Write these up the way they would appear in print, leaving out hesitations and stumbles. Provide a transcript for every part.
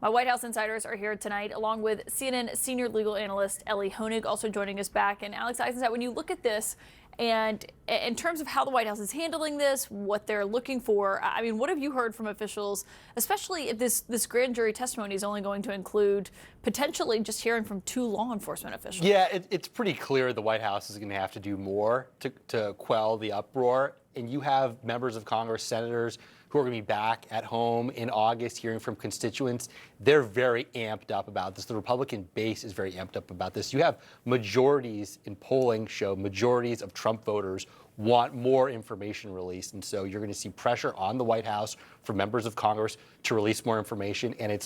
My White House insiders are here tonight, along with CNN senior legal analyst Elie Honig, also joining us back. And Alex Eisenstadt, when you look at this, and in terms of how the White House is handling this, what they're looking for, I mean, what have you heard from officials, especially if this grand jury testimony is only going to include potentially just hearing from 2 law enforcement officials? Yeah, it's pretty clear the White House is going to have to do more to quell the uproar. And you have members of Congress, senators, who are going to be back at home in August hearing from constituents. They're very amped up about this. The Republican base is very amped up about this. You have majorities in polling show majorities of Trump voters want more information released. And so you're going to see pressure on the White House for members of Congress to release more information. And it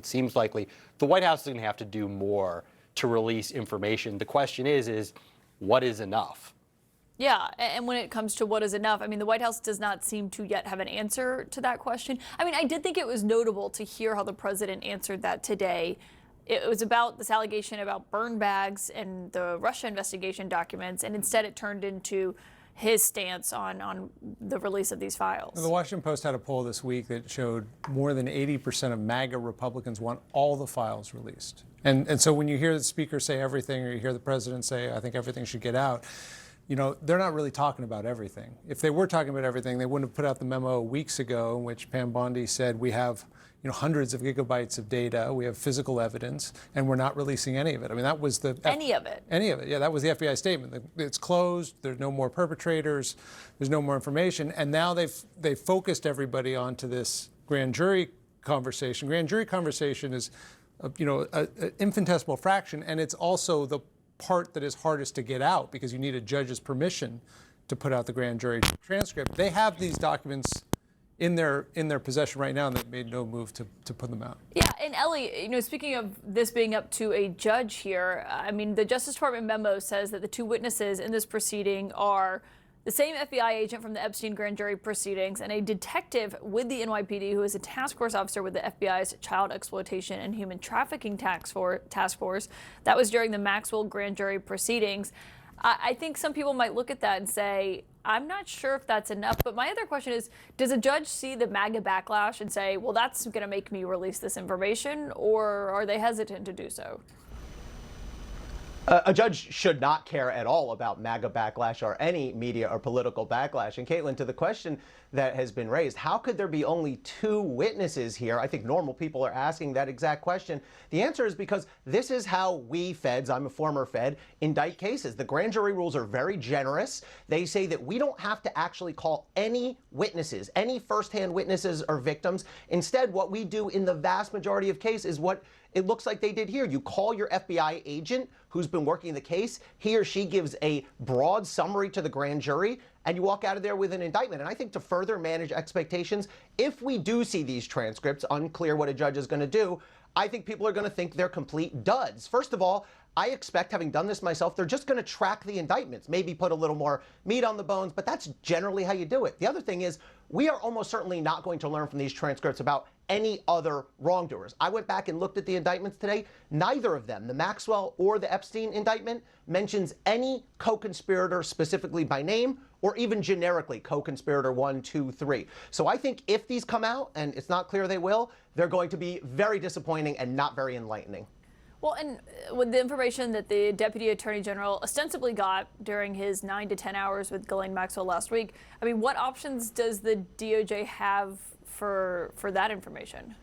seems likely, the White House is going to have to do more to release information. The question is what is enough? Yeah, and when it comes to what is enough, I mean, the White House does not seem to yet have an answer to that question. I mean, I did think it was notable to hear how the president answered that today. It was about this allegation about burn bags and the Russia investigation documents, and instead it turned into his stance on the release of these files. The Washington Post had a poll this week that showed more than 80% of MAGA Republicans want all the files released. And so when you hear the speaker say everything, or you hear the president say, I think everything should get out, you know, they're not really talking about everything. If they were talking about everything, they wouldn't have put out the memo weeks ago in which Pam Bondi said we have, hundreds of gigabytes of data, we have physical evidence, and we're not releasing any of it. I mean, that was the any of it. Any of it. Yeah, that was the FBI statement. It's closed. There's no more perpetrators. There's no more information. And now they've focused everybody onto this grand jury conversation. Grand jury conversation is, an infinitesimal fraction, and it's also the part that is hardest to get out because you need a judge's permission to put out the grand jury transcript. They have these documents in their possession right now, and they've made no move to put them out. Yeah, and Elie, speaking of this being up to a judge here, I mean, the Justice Department memo says that the 2 witnesses in this proceeding are the same FBI agent from the Epstein grand jury proceedings and a detective with the NYPD who is a task force officer with the FBI's Child Exploitation and Human Trafficking Task Force. That was during the Maxwell grand jury proceedings. I think some people might look at that and say, I'm not sure if that's enough. But my other question is, does a judge see the MAGA backlash and say, well, that's going to make me release this information, or are they hesitant to do so? A judge should not care at all about MAGA backlash or any media or political backlash. And Caitlin, to the question that has been raised, how could there be only 2 witnesses here? I think normal people are asking that exact question. The answer is because this is how we feds, I'm a former fed, indict cases. The grand jury rules are very generous. They say that we don't have to actually call any witnesses, any firsthand witnesses or victims. Instead, what we do in the vast majority of cases is what it looks like they did here. You call your FBI agent who's been working the case. He or she gives a broad summary to the grand jury, and you walk out of there with an indictment. And I think to further manage expectations, if we do see these transcripts, unclear what a judge is going to do, I think people are going to think they're complete duds. First of all, I expect, having done this myself, they're just going to track the indictments, maybe put a little more meat on the bones, but that's generally how you do it. The other thing is, we are almost certainly not going to learn from these transcripts about any other wrongdoers. I went back and looked at the indictments today. Neither of them, the Maxwell or the Epstein indictment, mentions any co-conspirator specifically by name or even generically co-conspirator 1, 2, 3. So I think if these come out, and it's not clear they will, they're going to be very disappointing and not very enlightening. Well, and with the information that the Deputy Attorney General ostensibly got during his 9 to 10 hours with Ghislaine Maxwell last week, I mean, what options does the DOJ have for that information?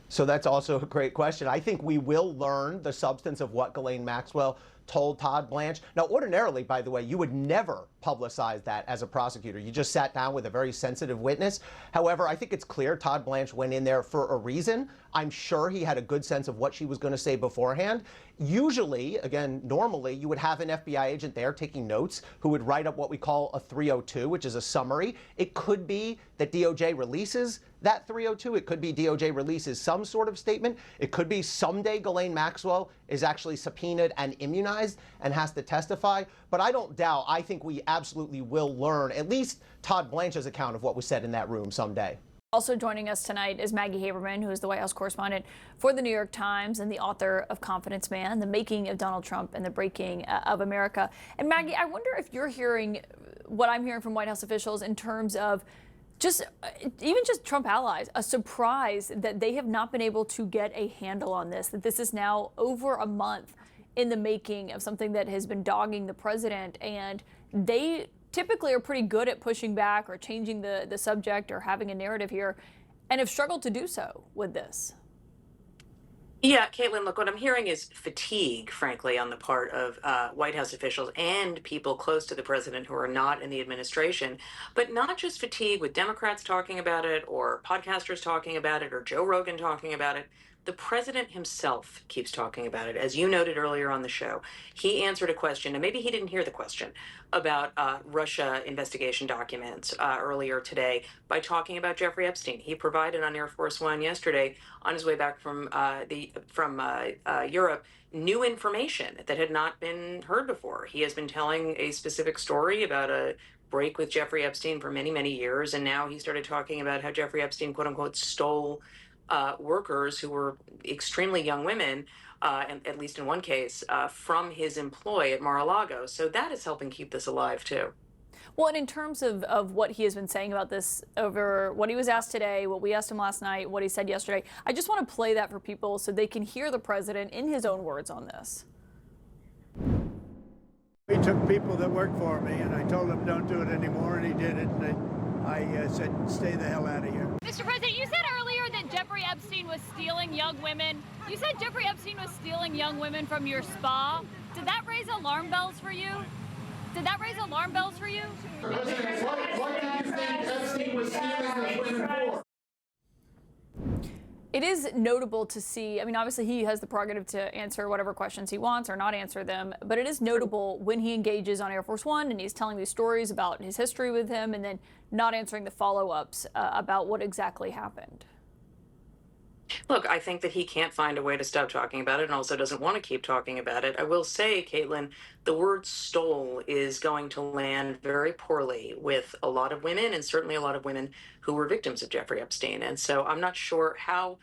So that's also a great question. I think we will learn the substance of what Ghislaine Maxwell told Todd Blanche. Now, ordinarily, by the way, you would never publicize that as a prosecutor. You just sat down with a very sensitive witness. However, I think it's clear Todd Blanche went in there for a reason. I'm sure he had a good sense of what she was going to say beforehand. Usually, again, normally, you would have an FBI agent there taking notes who would write up what we call a 302, which is a summary. It could be that DOJ releases that 302. It could be DOJ releases some sort of statement. It could be someday Ghislaine Maxwell is actually subpoenaed and immunized and has to testify. But I don't doubt, I think we absolutely will learn at least Todd Blanche's account of what was said in that room someday. Also joining us tonight is Maggie Haberman, who is the White House correspondent for the New York Times and the author of Confidence Man, The Making of Donald Trump and the Breaking of America. And Maggie, I wonder if you're hearing what I'm hearing from White House officials in terms of Just even just Trump allies, a surprise that they have not been able to get a handle on this, that this is now over a month in the making of something that has been dogging the president. And they typically are pretty good at pushing back or changing the subject or having a narrative here, and have struggled to do so with this. Yeah, Caitlin, look, what I'm hearing is fatigue, frankly, on the part of White House officials and people close to the president who are not in the administration, but not just fatigue with Democrats talking about it or podcasters talking about it or Joe Rogan talking about it. The president himself keeps talking about it. As you noted earlier on the show, he answered a question, and maybe he didn't hear the question, about Russia investigation documents earlier today by talking about Jeffrey Epstein. He provided on Air Force One yesterday, on his way back from Europe, new information that had not been heard before. He has been telling a specific story about a break with Jeffrey Epstein for many, many years, and now he started talking about how Jeffrey Epstein, quote unquote, stole workers who were extremely young women, and at least in one case, from his employ at Mar-a-Lago. So that is helping keep this alive, too. Well, and in terms of what he has been saying about this over what he was asked today, what we asked him last night, what he said yesterday, I just want to play that for people so they can hear the president in his own words on this. He took people that worked for me, and I told him don't do it anymore, and he did it, and I said stay the hell out of here. Mr. President, you said earlier that Jeffrey Epstein was stealing young women. You said Jeffrey Epstein was stealing young women from your spa. Did that raise alarm bells for you? Did that raise alarm bells for you? President, what do you think Epstein was stealing those women for? It is notable to see, I mean, obviously he has the prerogative to answer whatever questions he wants or not answer them, but it is notable when he engages on Air Force One and he's telling these stories about his history with him and then not answering the follow-ups about what exactly happened. Look, I think that he can't find a way to stop talking about it and also doesn't want to keep talking about it. I will say, Caitlin, the word stole is going to land very poorly with a lot of women and certainly a lot of women who were victims of Jeffrey Epstein. And so I'm not sure how,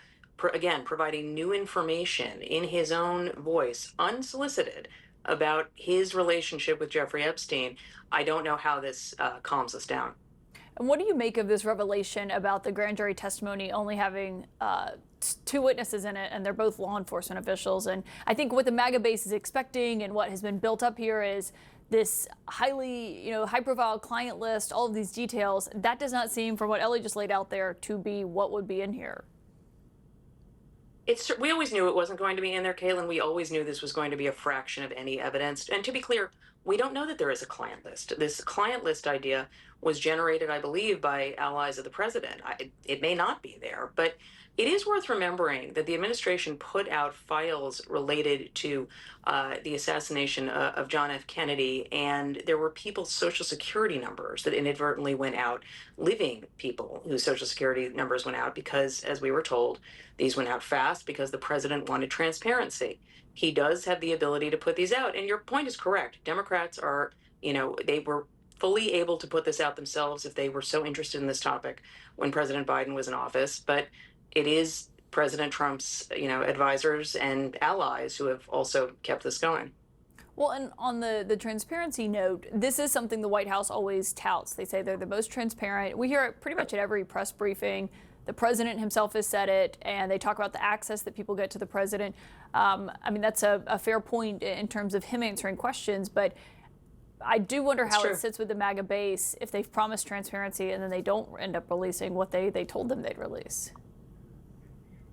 again, providing new information in his own voice, unsolicited, about his relationship with Jeffrey Epstein, I don't know how this calms us down. And what do you make of this revelation about the grand jury testimony only having two witnesses in it, and they're both law enforcement officials? And I think what the MAGA base is expecting and what has been built up here is this highly, high-profile client list, all of these details. That does not seem, from what Ellie just laid out there, to be what would be in here. We always knew it wasn't going to be in there, Caitlin. We always knew this was going to be a fraction of any evidence. And to be clear, we don't know that there is a client list. This client list idea was generated, I believe, by allies of the president. It may not be there, but it is worth remembering that the administration put out files related to the assassination of John F. Kennedy, and there were people's Social Security numbers that inadvertently went out, living people whose Social Security numbers went out because, as we were told, these went out fast because the president wanted transparency. He does have the ability to put these out, and your point is correct. Democrats are, they were fully able to put this out themselves if they were so interested in this topic when President Biden was in office, but it is President Trump's, advisors and allies who have also kept this going. Well, and on the transparency note, this is something the White House always touts. They say they're the most transparent. We hear it pretty much at every press briefing. The president himself has said it, and they talk about the access that people get to the president. That's a fair point in terms of him answering questions, but I do wonder how it sits with the MAGA base if they've promised transparency and then they don't end up releasing what they told them they'd release.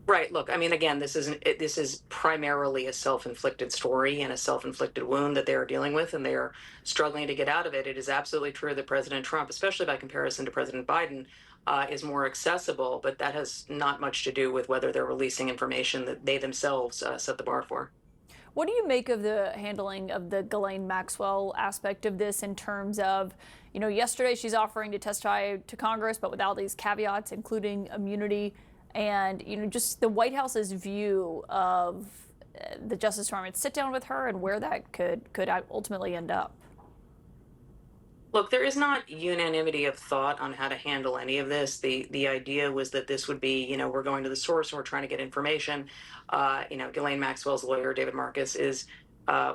Right. Look, again, this is primarily a self-inflicted story and a self-inflicted wound that they are dealing with, and they are struggling to get out of it. It is absolutely true that President Trump, especially by comparison to President Biden, is more accessible, but that has not much to do with whether they're releasing information that they themselves set the bar for. What do you make of the handling of the Ghislaine Maxwell aspect of this in terms of, yesterday she's offering to testify to Congress, but with all these caveats, including immunity, and, just the White House's view of the Justice Department? Sit down with her and where that could ultimately end up. Look, there is not unanimity of thought on how to handle any of this. The idea was that this would be, we're going to the source and we're trying to get information. Ghislaine Maxwell's lawyer, David Marcus, is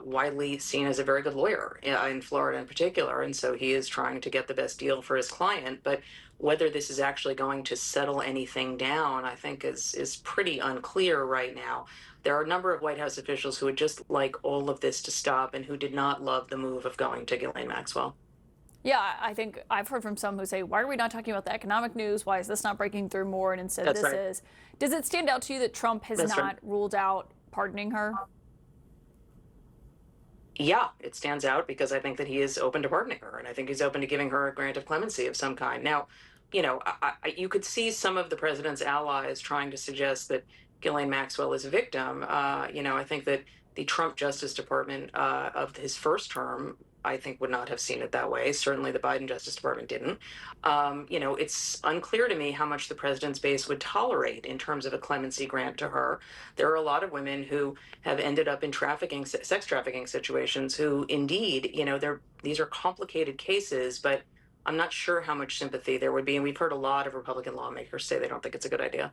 widely seen as a very good lawyer in Florida in particular. And so he is trying to get the best deal for his client. But whether this is actually going to settle anything down, I think is pretty unclear right now. There are a number of White House officials who would just like all of this to stop and who did not love the move of going to Ghislaine Maxwell. Yeah, I think I've heard from some who say, why are we not talking about the economic news? Why is this not breaking through more? And instead That's this right. is. Does it stand out to you that Trump has That's not right. ruled out pardoning her? Yeah, it stands out because I think that he is open to pardoning her, and I think he's open to giving her a grant of clemency of some kind. Now, you know, you could see some of the president's allies trying to suggest that Ghislaine Maxwell is a victim. You know, I think that the Trump Justice Department of his first term, I think, would not have seen it that way. Certainly, the Biden Justice Department didn't. You know, it's unclear to me how much the president's base would tolerate in terms of a clemency grant to her. There are a lot of women who have ended up in sex trafficking situations who, indeed, you know, these are complicated cases, but I'm not sure how much sympathy there would be. And we've heard a lot of Republican lawmakers say they don't think it's a good idea.